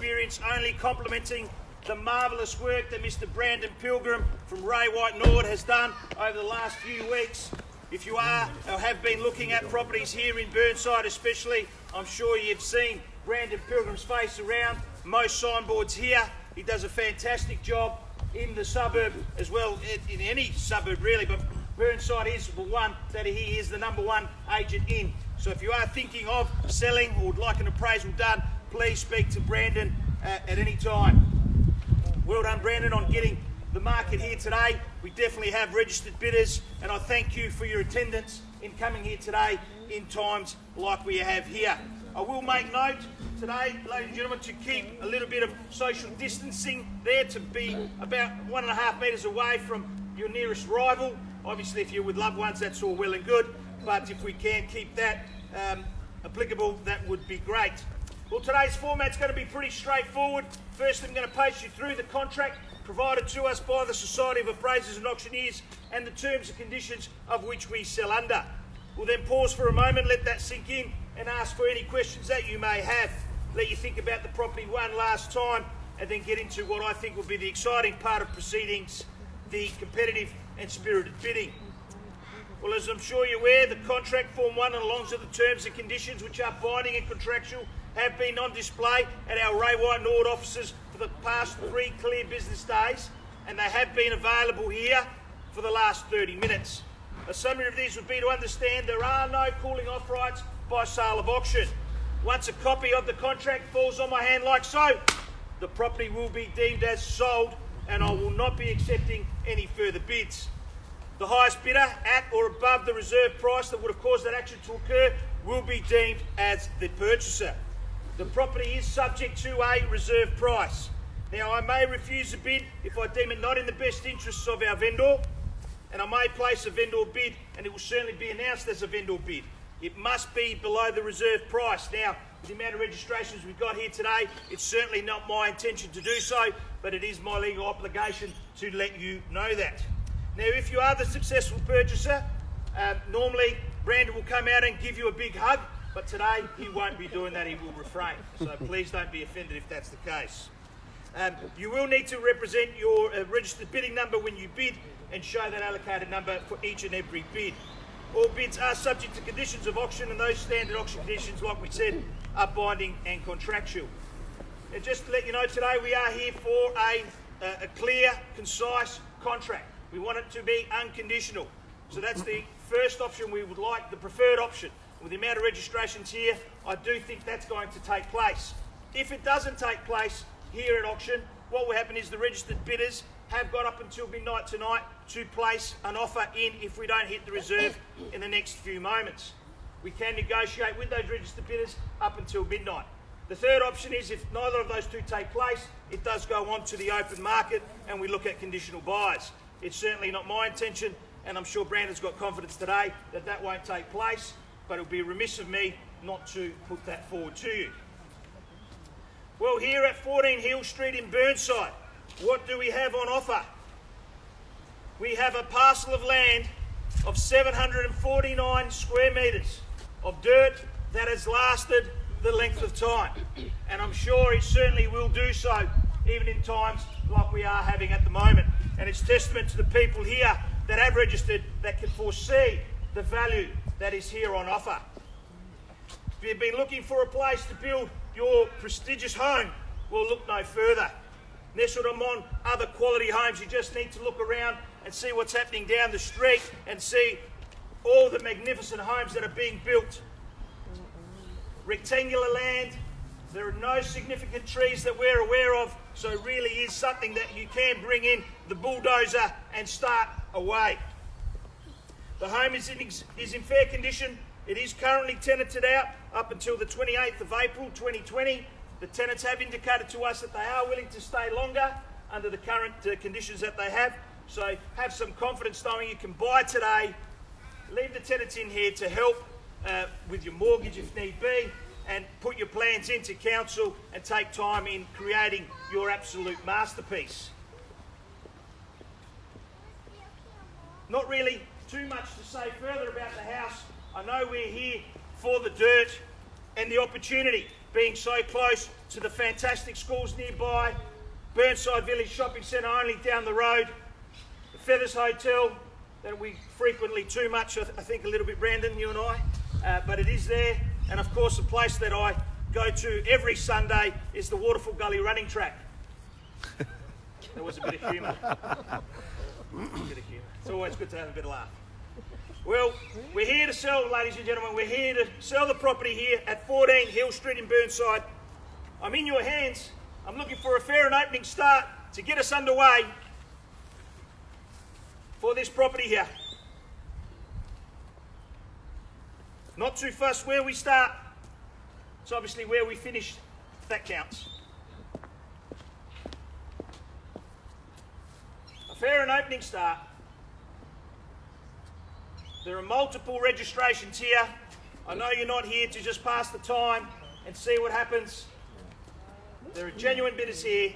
experience only complementing the marvellous work that Mr. Brandon Pilgrim from Ray White Nord has done over the last few weeks. If you are or have been looking at properties here in Burnside especially, I'm sure you've seen Brandon Pilgrim's face around most signboards here. He does a fantastic job in the suburb as well, in any suburb really, but Burnside is the one that he is the #1 agent in. So if you are thinking of selling or would like an appraisal done, please speak to Brandon at any time. Well done, Brandon, on getting the market here today. We definitely have registered bidders, and I thank you for your attendance in coming here today in times like we have here. I will make note today, ladies and gentlemen, to keep a little bit of social distancing there, to be about 1.5 metres away from your nearest rival. Obviously, if you're with loved ones, that's all well and good, but if we can keep that applicable, that would be great. Well, today's format's going to be pretty straightforward. First, I'm going to pace you through the contract provided to us by the Society of Appraisers and Auctioneers and the terms and conditions of which we sell under. We'll then pause for a moment, let that sink in, and ask for any questions that you may have. Let you think about the property one last time, and then get into what I think will be the exciting part of proceedings, the competitive and spirited bidding. Well, as I'm sure you're aware, the contract Form 1 and alongside the terms and conditions, which are binding and contractual, have been on display at our Ray White Nord offices for the past 3 clear business days, and they have been available here for the last 30 minutes. A summary of these would be to understand there are no cooling off rights by sale of auction. Once a copy of the contract falls on my hand like so, the property will be deemed as sold, and I will not be accepting any further bids. The highest bidder at or above the reserve price that would have caused that action to occur will be deemed as the purchaser. The property is subject to a reserve price. Now, I may refuse a bid if I deem it not in the best interests of our vendor, and I may place a vendor bid, and it will certainly be announced as a vendor bid. It must be below the reserve price. Now, with the amount of registrations we've got here today, it's certainly not my intention to do so, but it is my legal obligation to let you know that. Now, if you are the successful purchaser, normally Brandon will come out and give you a big hug, but today he won't be doing that, he will refrain. So please don't be offended if that's the case. You will need to represent your registered bidding number when you bid and show that allocated number for each and every bid. All bids are subject to conditions of auction, and those standard auction conditions, like we said, are binding and contractual. And just to let you know, today we are here for a clear, concise contract. We want it to be unconditional. So that's the first option we would like, the preferred option. With the amount of registrations here, I do think that's going to take place. If it doesn't take place here at auction, what will happen is the registered bidders have got up until midnight tonight to place an offer in if we don't hit the reserve in the next few moments. We can negotiate with those registered bidders up until midnight. The third option is if neither of those two take place, it does go on to the open market and we look at conditional buys. It's certainly not my intention, and I'm sure Brandon's got confidence today that that won't take place, but it would be remiss of me not to put that forward to you. Well, here at 14 Hill Street in Burnside, what do we have on offer? We have a parcel of land of 749 square metres of dirt that has lasted the length of time, and I'm sure it certainly will do so even in times like we are having at the moment. And it's testament to the people here that have registered that can foresee the value that is here on offer. If you've been looking for a place to build your prestigious home, well, look no further. Nestled among other quality homes, you just need to look around and see what's happening down the street and see all the magnificent homes that are being built. Rectangular land, there are no significant trees that we're aware of, so it really is something that you can bring in the bulldozer and start away. The home is in fair condition. It is currently tenanted out up until the 28th of April 2020. The tenants have indicated to us that they are willing to stay longer under the current conditions that they have. So have some confidence knowing you can buy today, leave the tenants in here to help with your mortgage if need be, and put your plans into council and take time in creating your absolute masterpiece. Not really too much to say further about the house. I know we're here for the dirt and the opportunity, being so close to the fantastic schools nearby, Burnside Village Shopping Centre only down the road, the Feathers Hotel, that we frequently too much, I think a little bit, Brandon, you and I, but it is there. And of course the place that I go to every Sunday is the Waterfall Gully running track. There was a bit of humour. It's always good to have a bit of laugh. Well, we're here to sell, ladies and gentlemen, we're here to sell the property here at 14 Hill Street in Burnside. I'm in your hands. I'm looking for a fair and opening start to get us underway for this property here. Not too fussed where we start. It's obviously where we finish that counts. A fair and opening start. There are multiple registrations here. I know you're not here to just pass the time and see what happens. There are genuine bidders here.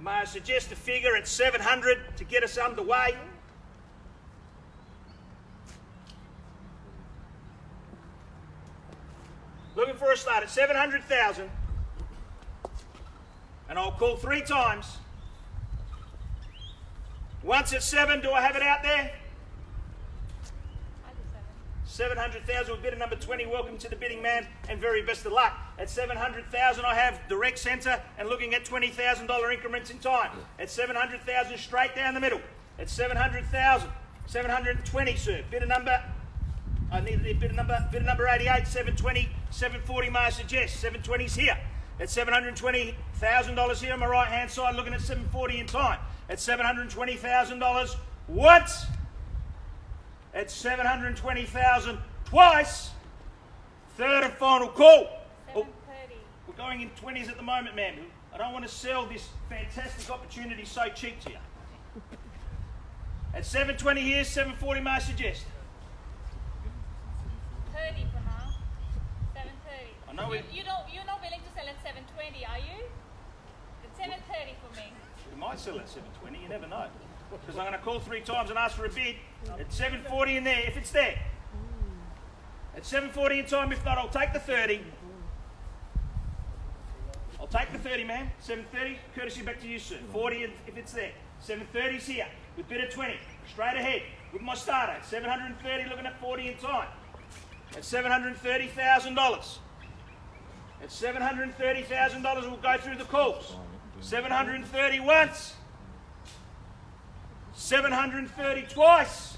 May I suggest a figure at 700 to get us underway? Looking for a start at 700,000, and I'll call 3 times. Once at 7, do I have it out there? 700,000 with bidder number 20. Welcome to the bidding, man, and very best of luck. At 700,000, I have direct centre and looking at $20,000 increments in time. At 700,000, straight down the middle. At 700,000, 720, sir. Bidder number, I need the bidder number 88, 720, 740, may I suggest. 720's here. At $720,000 here on my right hand side, looking at 740 in time. At $720,000 once. At $720,000 twice. Third and final call. Oh, we're going in 20s at the moment, ma'am. I don't want to sell this fantastic opportunity so cheap to you. At 720 here, 740 may I suggest. 30 for now. 730. I know you're not willing to sell at 720, are you? It's 730 for me. We might sell at 720, you never know. Because I'm going to call 3 times and ask for a bid. At 740 in there, if it's there. At 740 in time, if not, I'll take the 30. I'll take the 30, man. 730, courtesy back to you, sir. 40 if it's there. 730's here, with bidder 20. Straight ahead, with my starter. 730, looking at 40 in time. At $730,000. At $730,000, we'll go through the calls. 730 once. 730 twice.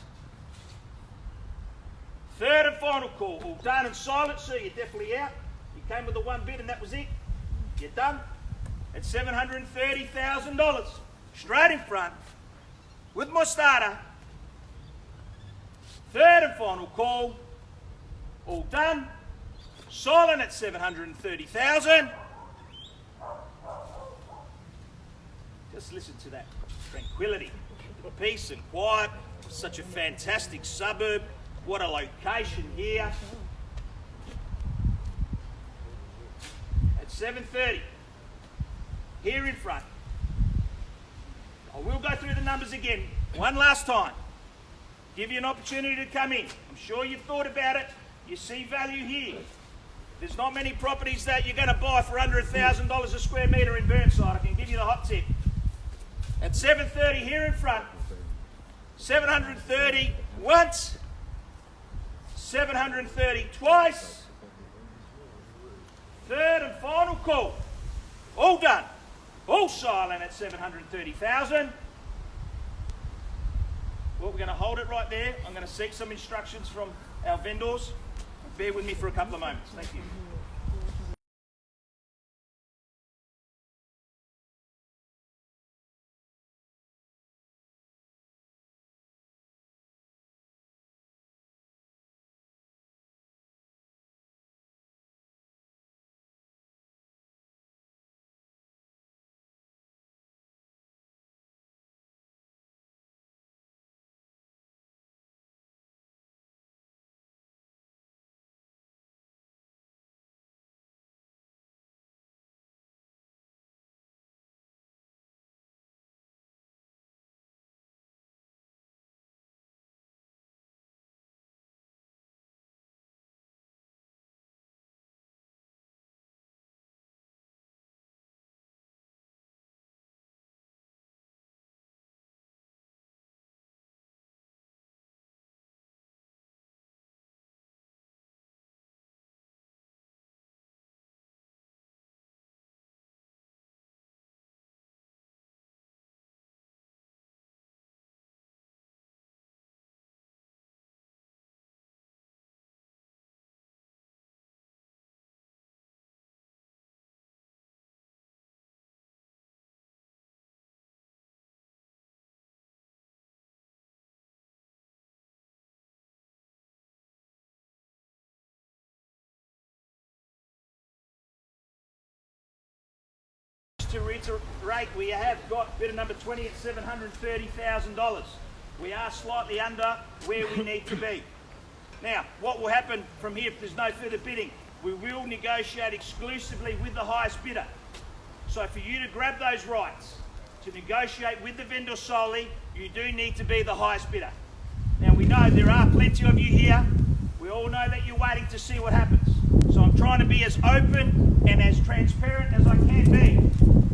Third and final call. All done and silent, sir. You're definitely out. You came with the 1 bid and that was it. You're done. At $730,000. Straight in front. With my starter. Third and final call. All done. Silent at $730,000. Just listen to that tranquility, peace and quiet. Such a fantastic suburb. What a location here. At 7:30, here in front. I will go through the numbers again one last time. Give you an opportunity to come in. I'm sure you've thought about it. You see value here. There's not many properties that you're going to buy for under $1,000 a square metre in Burnside. I can give you the hot tip. At 7:30 here in front, 730 once, 730 twice, third and final call. All done, all silent at 730,000. Well, we're going to hold it right there. I'm going to seek some instructions from our vendors. Bear with me for a couple of moments. Thank you. reiterate, we have got bidder number 20 at $730,000. We are slightly under where we need to be. Now, what will happen from here if there's no further bidding? We will negotiate exclusively with the highest bidder. So for you to grab those rights to negotiate with the vendor solely, you do need to be the highest bidder. Now we know there are plenty of you here. We all know that you're waiting to see what happens. So I'm trying to be as open and as transparent as I can be.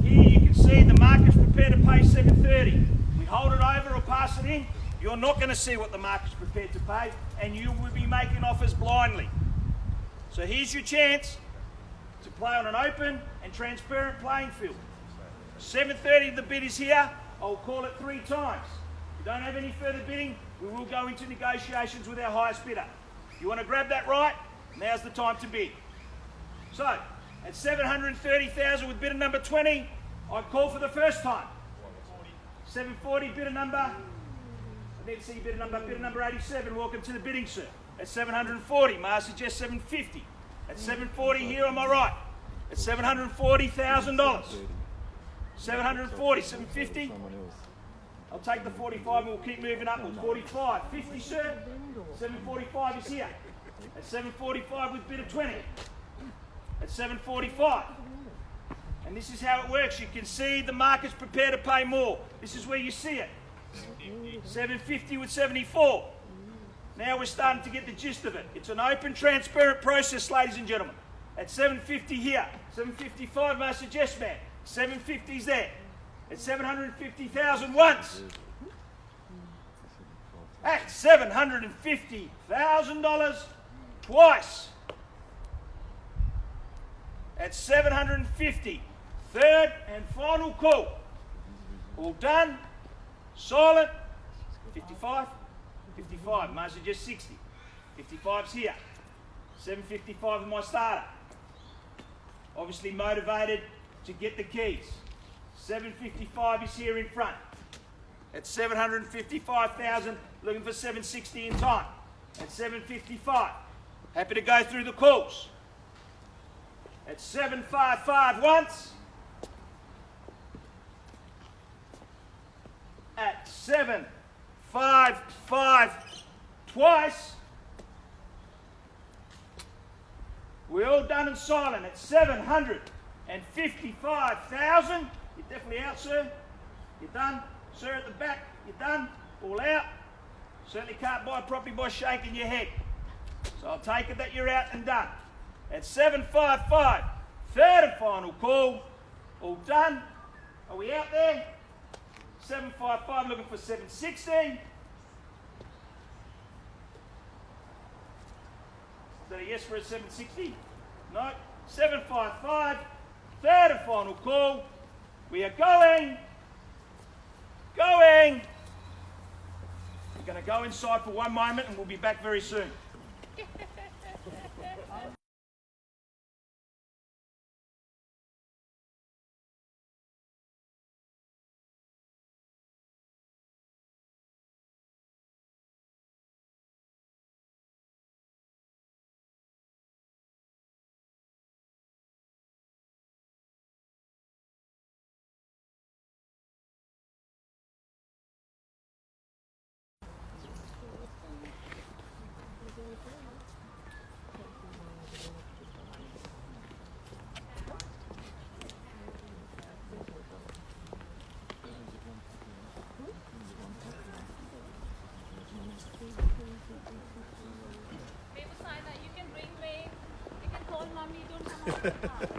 Here you can see the market's prepared to pay $730. We hold it over or pass it in, you're not going to see what the market's prepared to pay, and you will be making offers blindly. So here's your chance to play on an open and transparent playing field. 7:30 the bid is here. I'll call it 3 times. If you don't have any further bidding, we will go into negotiations with our highest bidder. You want to grab that right? Now's the time to bid. So, at $730,000 with bidder number 20, I call for the first time. 740 bidder number. I need to see bidder number 87. Welcome to the bidding, sir. At 740, may I suggest 750? At 740 here on my right. At $740,000. 740, 750. I'll take the 45 and we'll keep moving upwards. 45, 50, sir. 745 is here. At 745 with bidder 20. At 745. And this is how it works. You can see the market's prepared to pay more. This is where you see it. 750 with 74. Now we're starting to get the gist of it. It's an open, transparent process, ladies and gentlemen. At 750 here. 755, may I suggest, man? 750's there. At 750,000 once. At $750,000 twice. At 750. Third and final call. All done. Silent. 55. 55. May I suggest 60. 55's here. 755 is my starter. Obviously motivated to get the keys. 755 is here in front. At 755,000, looking for 760 in time. At 755, happy to go through the calls. At 755 once. At 755 twice. We're all done and silent at 755,000. You're definitely out, sir. You're done. Sir, at the back, you're done. All out. Certainly can't buy property by shaking your head. So I'll take it that you're out and done. At 755, third and final call. All done. Are we out there? 755, looking for 760. Is that a yes for a 760? No. 755, third and final call. We are going. We're going to go inside for one moment and we'll be back very soon. You can ring me. You can call mommy. You don't come out of the car, okay?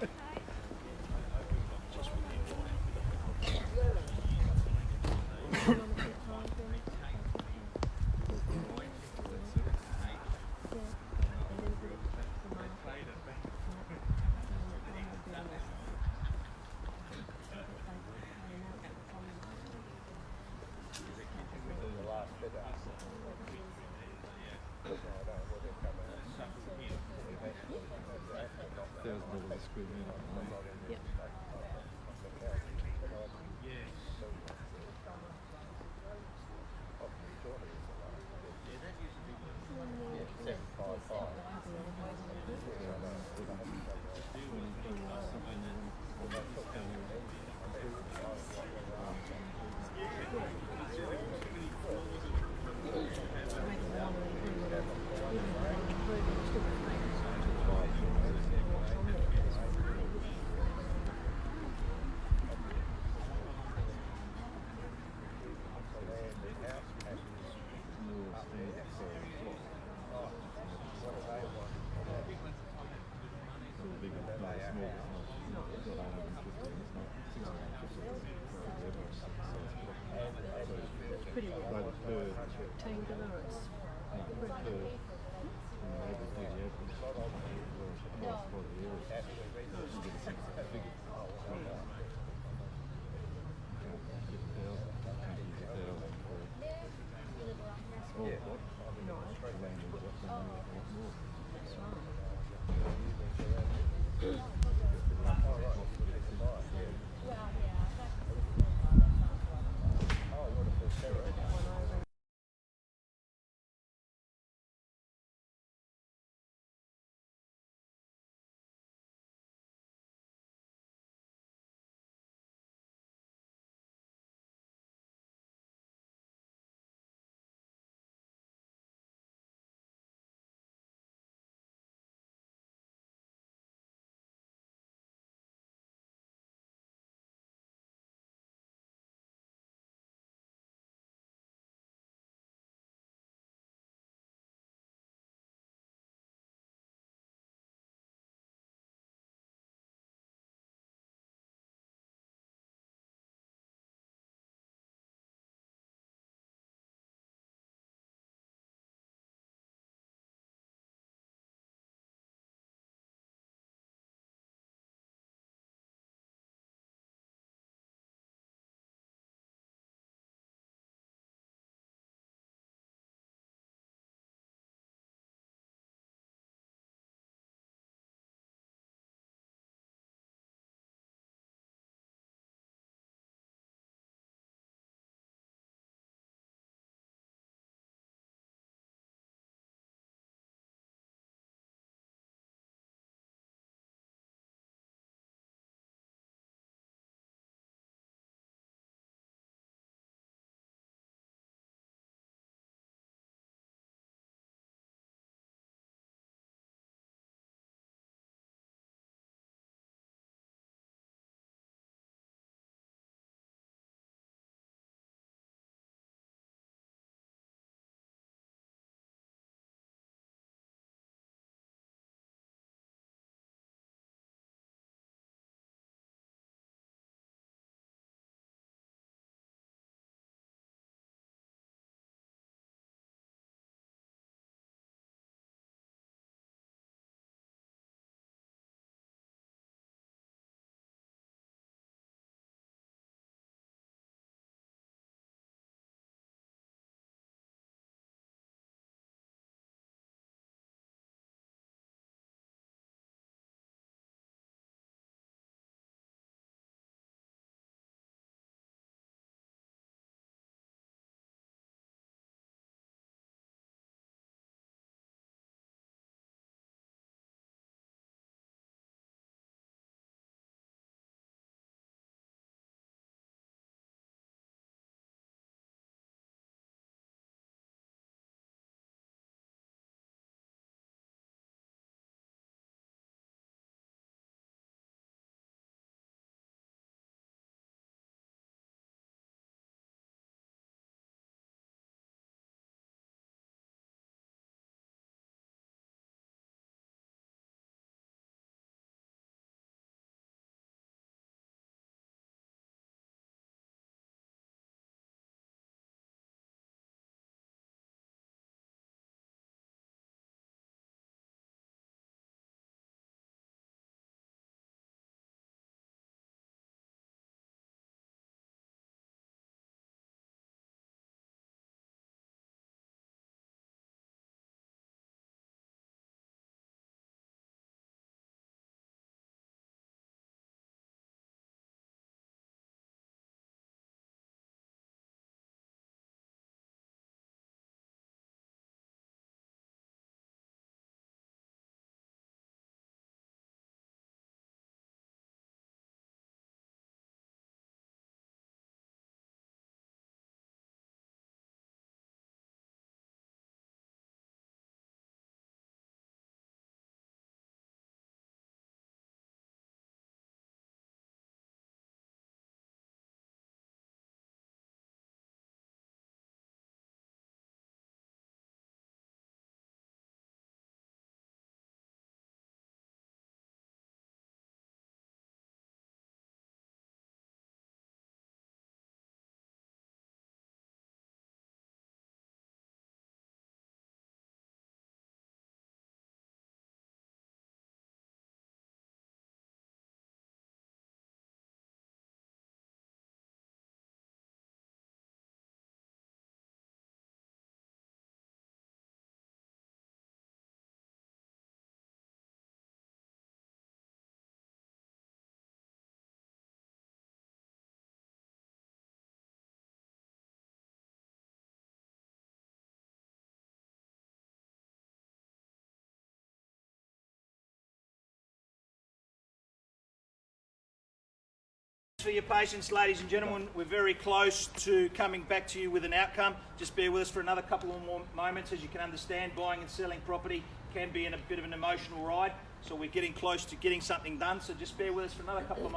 for your patience, ladies and gentlemen. We're very close to coming back to you with an outcome. Just bear with us for another couple of more moments. As you can understand, buying and selling property can be in a bit of an emotional ride. So we're getting close to getting something done. So just bear with us for another couple of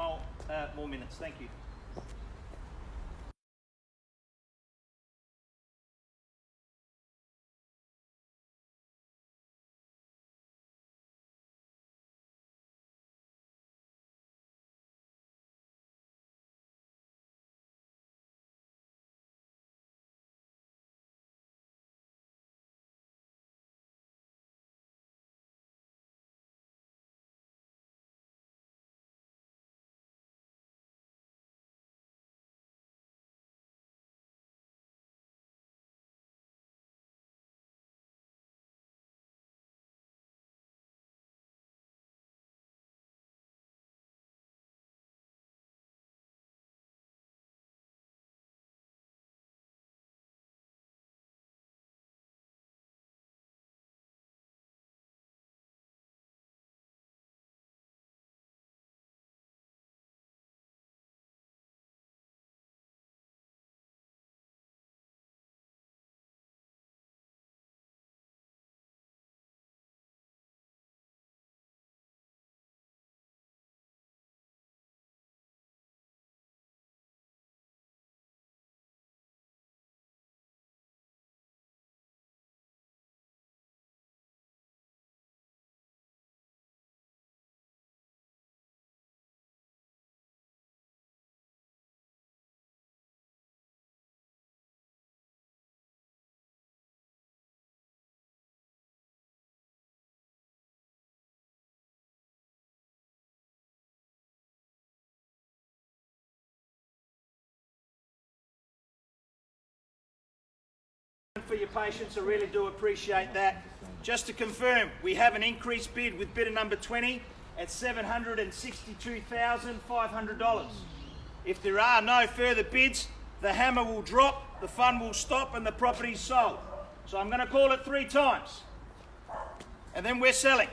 more minutes. Thank you. For your patience, I really do appreciate that. Just to confirm, we have an increased bid with bidder number 20 at $762,500. If there are no further bids, the hammer will drop, the fund will stop, and the property is sold. So I'm going to call it 3 times. And then we're selling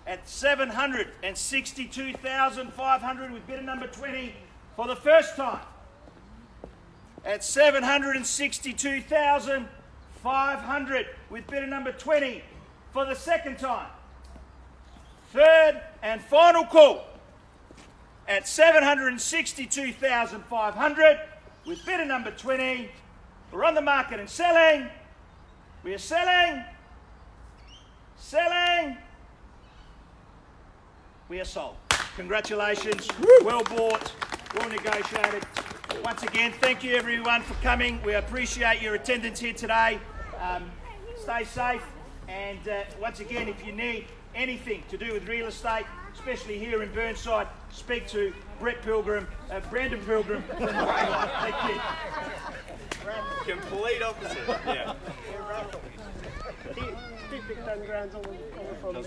at $762,500 with bidder number 20 for the first time. At $762,500 with bidder number 20 for the second time. Third and final call at $762,500 with bidder number 20. We're on the market and selling. We are selling. Selling. We are sold. Congratulations. Well bought. Well negotiated. Once again, thank you everyone for coming. We appreciate your attendance here today. Stay safe, and once again, if you need anything to do with real estate, especially here in Burnside, speak to Brandon Pilgrim. Thank you. Complete opposite. Yeah. He picked 10 grand on the phone.